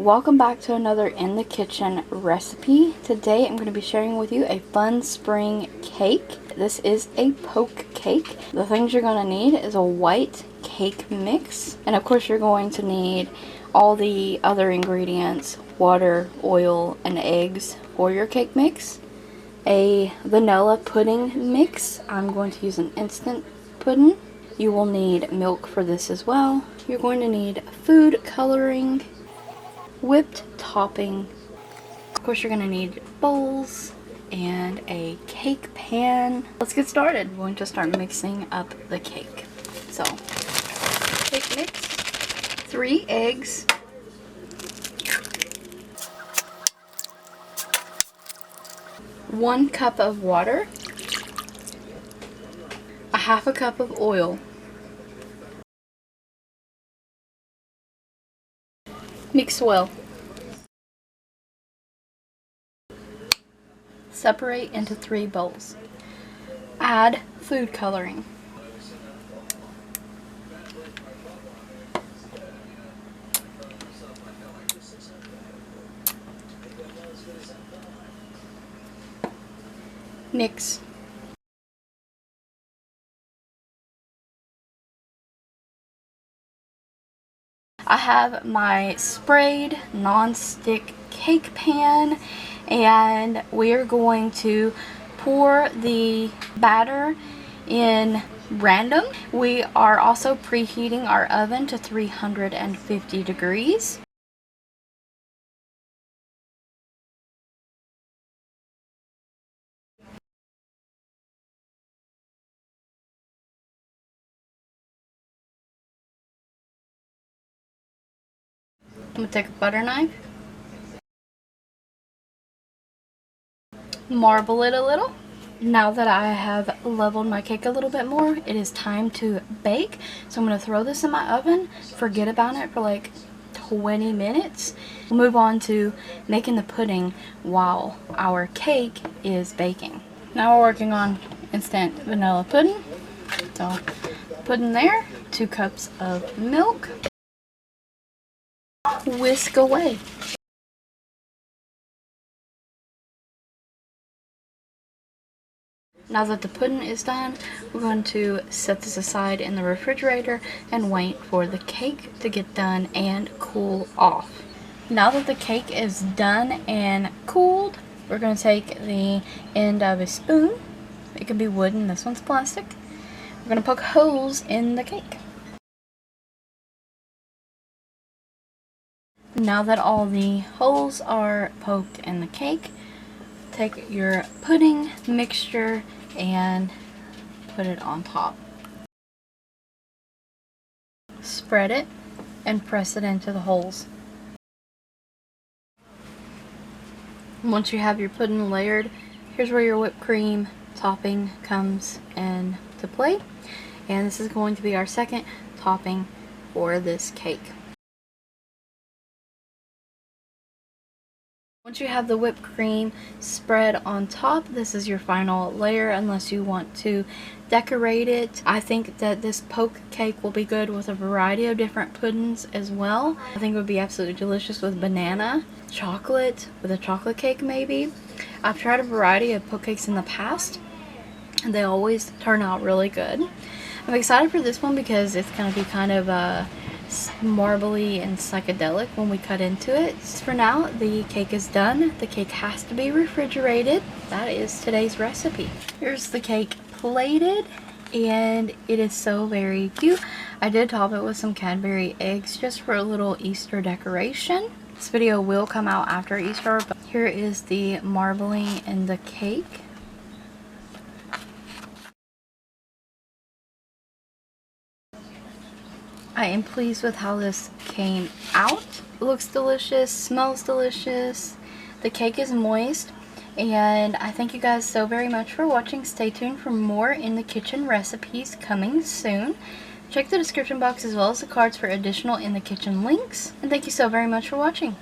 welcome back to another In the Kitchen recipe. Today I'm going to be sharing with you a fun spring cake. This is a poke cake. The things you're going to need is a white cake mix, and of course you're going to need all the other ingredients: water, oil, and eggs for your cake mix. A vanilla pudding mix. I'm going to use an instant pudding. You will need milk for this as well. You're going to need food coloring, whipped topping. Of course you're going to need bowls and a cake pan. Let's get started. We're going to start mixing up the cake. So, cake mix, 3 eggs, 1 cup of water, a half a cup of oil. Mix well. Separate into 3 bowls. Add food coloring. Mix. I have my sprayed non-stick cake pan, and we are going to pour the batter in random. We are also preheating our oven to 350 degrees. I'm going to take a butter knife, marble it a little. Now that I have leveled my cake a little bit more, it is time to bake. So I'm going to throw this in my oven, forget about it for like 20 minutes. We'll move on to making the pudding while our cake is baking. Now we're working on instant vanilla pudding. So pudding there, 2 cups of milk. Whisk away. Now that the pudding is done, we're going to set this aside in the refrigerator and wait for the cake to get done and cool off. Now that the cake is done and cooled, we're going to take the end of a spoon. It could be wooden, this one's plastic. We're going to poke holes in the cake. Now that all the holes are poked in the cake, take your pudding mixture and put it on top. Spread it and press it into the holes. Once you have your pudding layered, here's where your whipped cream topping comes into play. And this is going to be our second topping for this cake. Once you have the whipped cream spread on top, this is your final layer unless you want to decorate it. I think that this poke cake will be good with a variety of different puddings as well. I think it would be absolutely delicious with banana, chocolate, with a chocolate cake maybe. I've tried a variety of poke cakes in the past, and they always turn out really good. I'm excited for this one because it's going to be kind of marbly and psychedelic when we cut into it. For now, the cake is done. The cake has to be refrigerated. That is today's recipe. Here's the cake plated, and it is so very cute. I did top it with some Cadbury eggs just for a little Easter decoration. This video will come out after Easter, but here is the marbling in the cake. I am pleased with how this came out. It looks delicious, smells delicious. The cake is moist, and I thank you guys so very much for watching. Stay tuned for more In the Kitchen recipes coming soon. Check the description box as well as the cards for additional In the Kitchen links. And thank you so very much for watching.